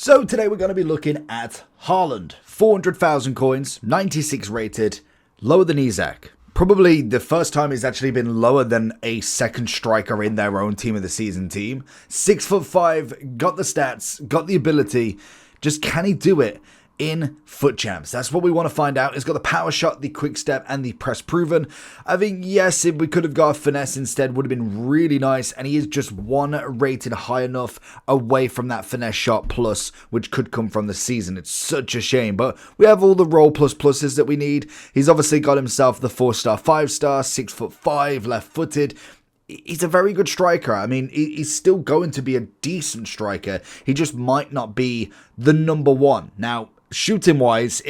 So today we're going to be looking at Haaland. 400,000 coins, 96 rated, lower than Isaac. Probably the first time he's actually been lower than a second striker in their own team of the season team. 6'5", got the stats, got the ability. Just can he do it in foot champs? That's what we want to find out. He's got the power shot, the quick step, and the press proven. I think, yes, if we could have got a finesse instead, would have been really nice. And he is just one rated high enough away from that finesse shot plus, which could come from the season. It's such a shame, but we have all the roll plus pluses that we need. He's obviously got himself the 4-star, 5-star, 6'5", left-footed. He's a very good striker. I mean, he's still going to be a decent striker. He just might not be the number one. Now, shooting wise,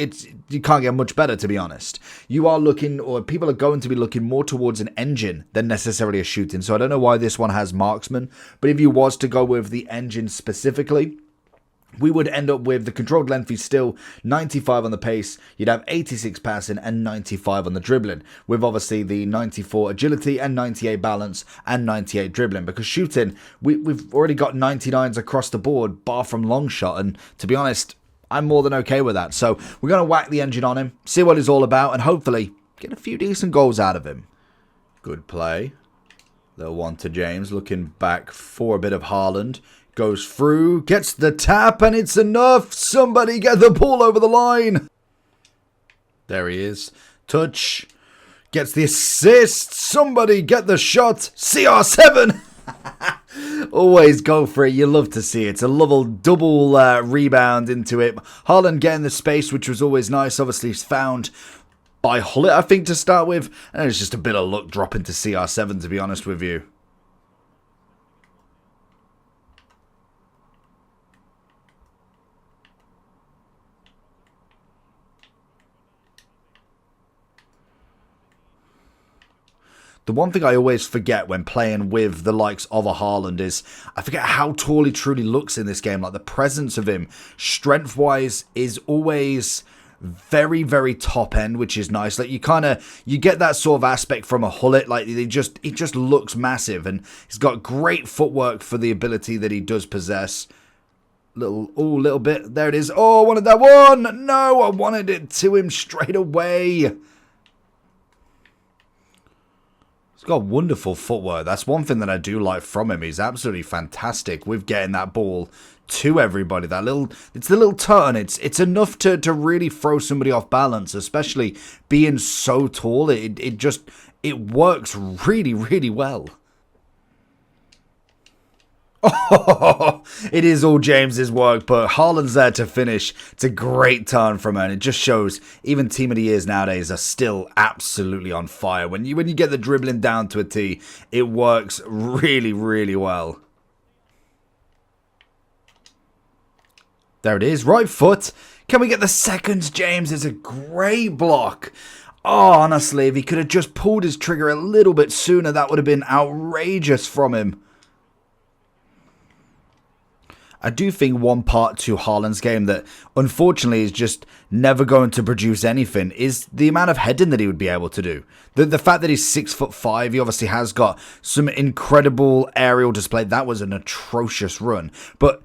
you can't get much better, to be honest. You are looking, or people are going to be looking more towards an engine than necessarily a shooting. So I don't know why this one has marksman, but if you was to go with the engine specifically, we would end up with the controlled length is still 95 on the pace. You'd have 86 passing and 95 on the dribbling, with obviously the 94 agility and 98 balance and 98 dribbling. Because shooting, we've already got 99s across the board, bar from long shot, and to be honest, I'm more than okay with that. So we're going to whack the engine on him, see what he's all about, and hopefully get a few decent goals out of him. Good play. Little one to James, looking back for a bit of Haaland. Goes through, gets the tap, and it's enough. Somebody get the ball over the line. There he is. Touch. Gets the assist. Somebody get the shot. CR7. Always go for it. You love to see it. It's a level double rebound into it. Haaland getting the space, which was always nice. Obviously, he's found by Hullet, I think, to start with. And it's just a bit of luck dropping to CR7, to be honest with you. The one thing I always forget when playing with the likes of a Haaland is I forget how tall he truly looks in this game. Like the presence of him, strength-wise, is always very, very top end, which is nice. Like you get that sort of aspect from a Hullet. Like he just looks massive, and he's got great footwork for the ability that he does possess. Little bit. There it is. Oh, I wanted that one. No, I wanted it to him straight away. He's got wonderful footwork. That's one thing that I do like from him. He's absolutely fantastic with getting that ball to everybody. It's the little turn. It's enough to really throw somebody off balance, especially being so tall. It works really, really well. Oh, it is all James's work, but Haaland's there to finish. It's a great turn from her, and it just shows even Team of the Years nowadays are still absolutely on fire. When you get the dribbling down to a T, it works really, really well. There it is, right foot. Can we get the second? James is a great block. Oh, honestly, if he could have just pulled his trigger a little bit sooner, that would have been outrageous from him. I do think one part to Haaland's game that unfortunately is just never going to produce anything is the amount of heading that he would be able to do. The fact that he's 6'5", he obviously has got some incredible aerial display. That was an atrocious run, but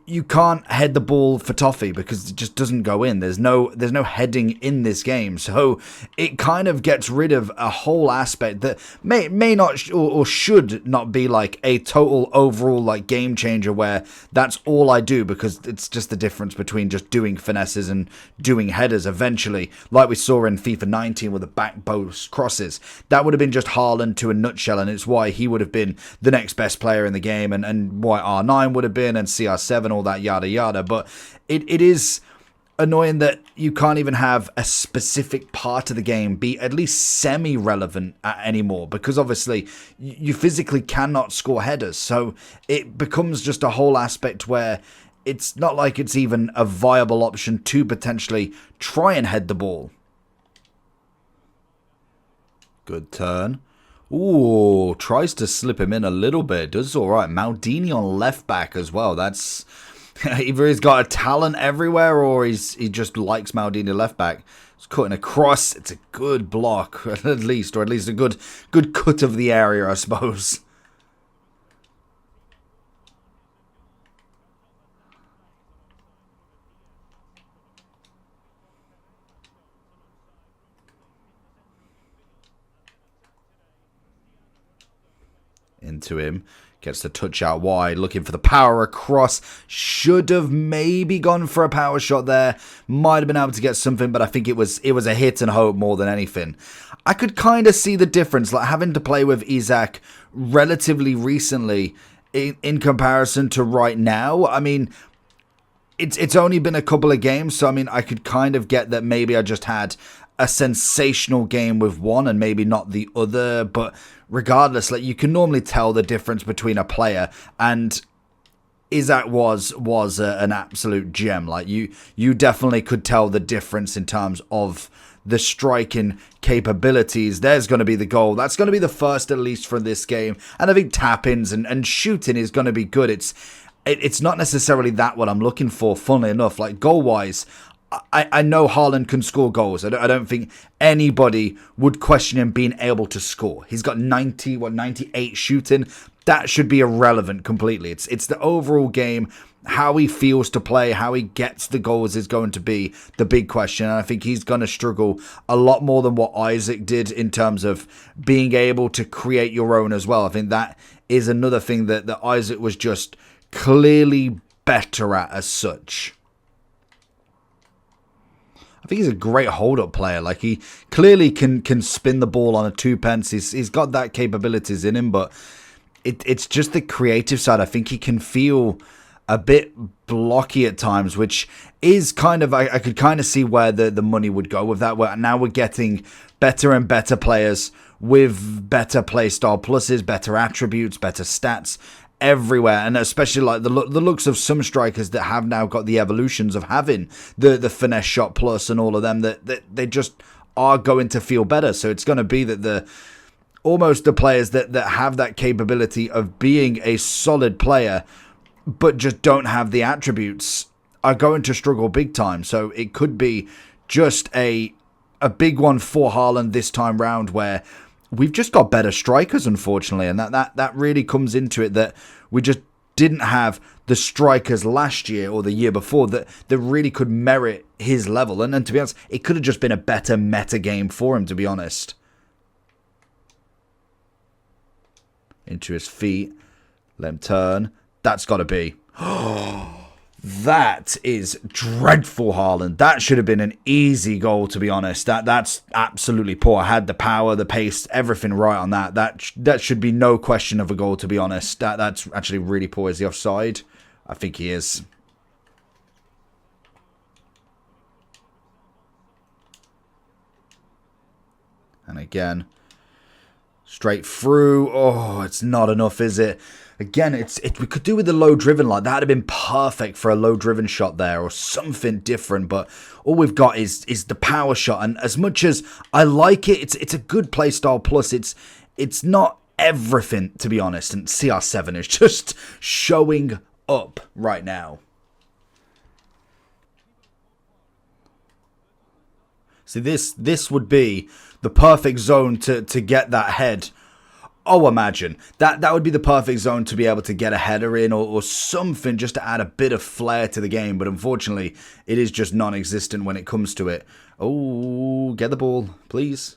you can't head the ball for toffee because it just doesn't go in. There's no heading in this game, so it kind of gets rid of a whole aspect that may not or should not be like a total overall like game changer where that's all I do, because it's just the difference between just doing finesses and doing headers eventually, like we saw in FIFA 19 with the back post crosses. That would have been just Haaland to a nutshell, and it's why he would have been the next best player in the game, and why R9 would have been, and CR7, all that yada yada. But it is annoying that you can't even have a specific part of the game be at least semi-relevant anymore, because obviously you physically cannot score headers, so it becomes just a whole aspect where it's not like it's even a viable option to potentially try and head the ball. Good turn. Ooh, tries to slip him in a little bit. Does all right. Maldini on left back as well. That's either he's got a talent everywhere, or he just likes Maldini left back. It's cutting across. It's a good block, at least, or at least a good cut of the area, I suppose. into him. Gets the touch out wide, looking for the power across. Should have maybe gone for a power shot there. Might have been able to get something, but I think it was a hit and hope more than anything. I could kind of see the difference, like having to play with Isak relatively recently in comparison to right now. I mean, it's only been a couple of games, so I mean, I could kind of get that maybe I just had a sensational game with one and maybe not the other, but regardless, like, you can normally tell the difference between a player, and Isak was an absolute gem. Like, you definitely could tell the difference in terms of the striking capabilities. There's going to be the goal. That's going to be the first, at least, for this game, and I think tap-ins and shooting is going to be good. It's not necessarily that what I'm looking for, funnily enough. Like, goal-wise, I know Haaland can score goals. I don't think anybody would question him being able to score. He's got 98 shooting. That should be irrelevant completely. It's the overall game, how he feels to play, how he gets the goals is going to be the big question. And I think he's going to struggle a lot more than what Isak did in terms of being able to create your own as well. I think that is another thing that Isak was just clearly better at as such. I think he's a great hold-up player. Like, he clearly can spin the ball on a two-pence. He's got that capabilities in him, but it's just the creative side. I think he can feel a bit blocky at times, which is kind of, I could kind of see where the money would go with that. Now we're getting better and better players with better playstyle pluses, better attributes, better stats everywhere, and especially like the looks of some strikers that have now got the evolutions of having the finesse shot plus and all of them, that they just are going to feel better. So it's going to be that almost the players that have that capability of being a solid player but just don't have the attributes are going to struggle big time. So it could be just a big one for Haaland this time round, where we've just got better strikers, unfortunately, and that really comes into it, that we just didn't have the strikers last year or the year before that really could merit his level. And to be honest, it could have just been a better meta game for him, to be honest. Into his feet. Let him turn. That's got to be. That is dreadful, Haaland. That should have been an easy goal, to be honest. That's absolutely poor. I had the power, the pace, everything right on that. That should be no question of a goal, to be honest. That's actually really poor. Is he offside? I think he is. And again, straight through. Oh, it's not enough, is it? Again, we could do with the low driven, like that would have been perfect for a low driven shot there or something different, but all we've got is the power shot, and as much as I like it, it's a good play style plus, it's not everything, to be honest, and CR7 is just showing up right now. See, this would be the perfect zone to get that head. Oh, imagine. That would be the perfect zone to be able to get a header in or something, just to add a bit of flair to the game. But unfortunately, it is just non-existent when it comes to it. Oh, get the ball, please.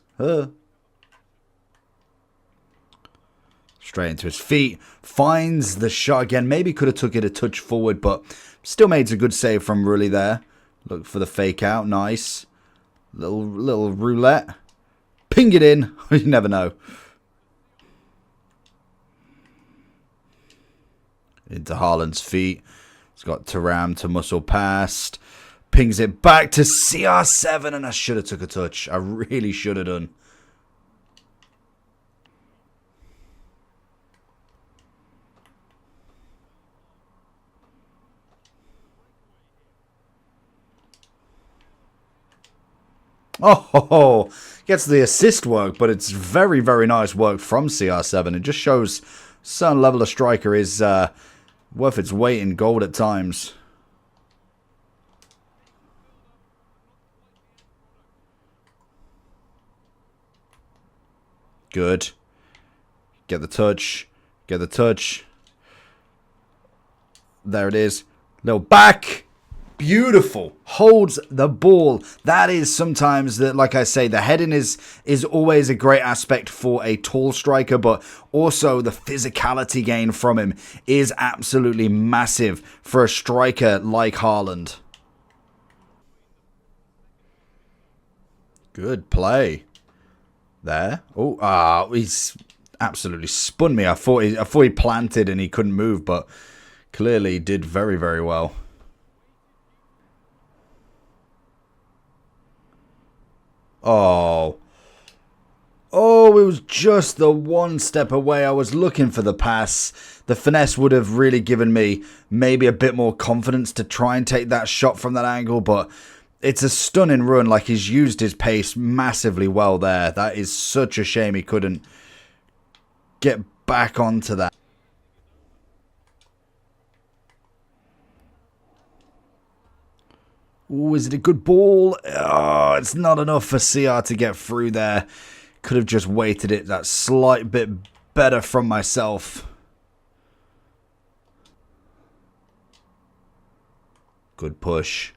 Straight into his feet. Finds the shot again. Maybe could have took it a touch forward, but still made a good save from Rulli there. Look for the fake out. Nice. Little roulette. Ping it in. You never know. Into Haaland's feet. He's got Thuram to muscle past. Pings it back to CR7, and I should have took a touch. I really should have done. Oh, gets the assist work, but it's very, very nice work from CR7. It just shows certain level of striker is worth its weight in gold at times. Good. Get the touch. Get the touch. There it is. Little back. beautiful. Holds the ball. That is sometimes that, like I say, the heading is always a great aspect for a tall striker, but also the physicality gain from him is absolutely massive for a striker like Haaland. Good play there. Oh, he's absolutely spun me. I thought he planted and he couldn't move, but clearly did very, very well. Oh, it was just the one step away. I was looking for the pass. The finesse would have really given me maybe a bit more confidence to try and take that shot from that angle, but it's a stunning run. Like, he's used his pace massively well there. That is such a shame he couldn't get back onto that. Ooh, is it a good ball? Oh, it's not enough for CR to get through there. Could have just weighted it that slight bit better from myself. Good push.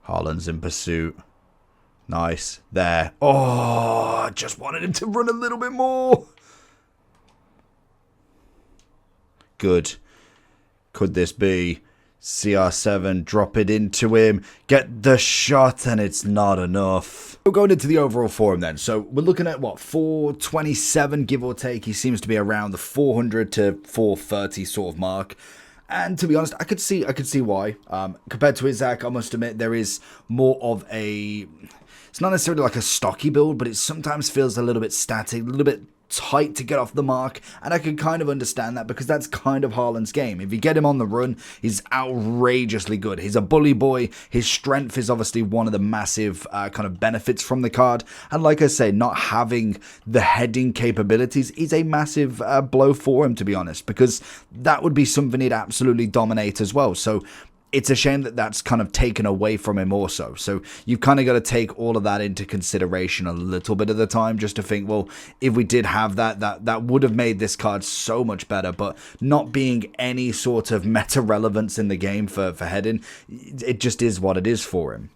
Haaland's in pursuit. Nice. There. Oh, I just wanted him to run a little bit more. Good. Could this be CR7? Drop it into him. Get the shot, and it's not enough. We're going into the overall for him then. So we're looking at, what, 427, give or take. He seems to be around the 400 to 430 sort of mark. And to be honest, I could see why. Compared to Isaac, I must admit, there is more of a... It's not necessarily like a stocky build, but it sometimes feels a little bit static, a little bit tight to get off the mark, and I can kind of understand that because that's kind of Haaland's game. If you get him on the run, he's outrageously good. He's a bully boy. His strength is obviously one of the massive kind of benefits from the card, and like I say, not having the heading capabilities is a massive blow for him, to be honest, because that would be something he'd absolutely dominate as well. So it's a shame that that's kind of taken away from him also. So you've kind of got to take all of that into consideration a little bit of the time, just to think, well, if we did have that would have made this card so much better. But not being any sort of meta relevance in the game for heading, it just is what it is for him.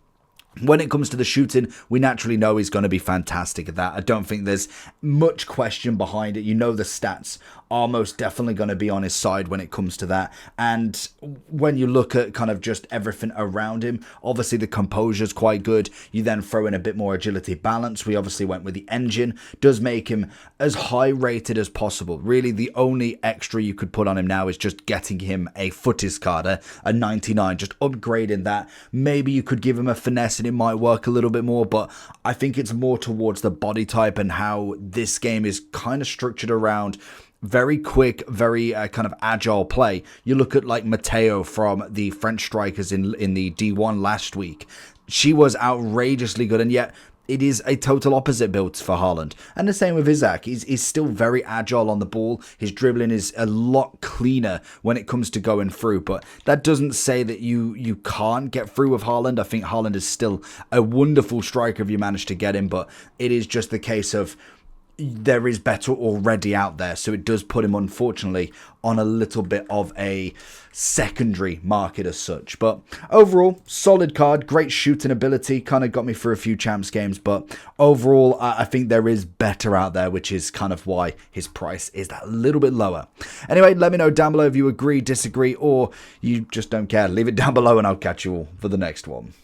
When it comes to the shooting, we naturally know he's going to be fantastic at that. I don't think there's much question behind it. You know the stats are most definitely going to be on his side when it comes to that. And when you look at kind of just everything around him, obviously the composure is quite good. You then throw in a bit more agility balance. We obviously went with the engine. Does make him as high rated as possible. Really, the only extra you could put on him now is just getting him a footies card, a 99, just upgrading that. Maybe you could give him a finesse and it might work a little bit more, but I think it's more towards the body type and how this game is kind of structured around very quick, very kind of agile play. You look at like Mateo from the French strikers in the D1 last week. She was outrageously good, and yet it is a total opposite build for Haaland. And the same with Isaac. He's still very agile on the ball. His dribbling is a lot cleaner when it comes to going through. But that doesn't say that you can't get through with Haaland. I think Haaland is still a wonderful striker if you manage to get him. But it is just the case of there is better already out there, so it does put him, unfortunately, on a little bit of a secondary market as such. But overall, solid card, great shooting ability, kind of got me through a few champs games, but overall, I think there is better out there, which is kind of why his price is that little bit lower. Anyway, let me know down below if you agree, disagree, or you just don't care. Leave it down below and I'll catch you all for the next one.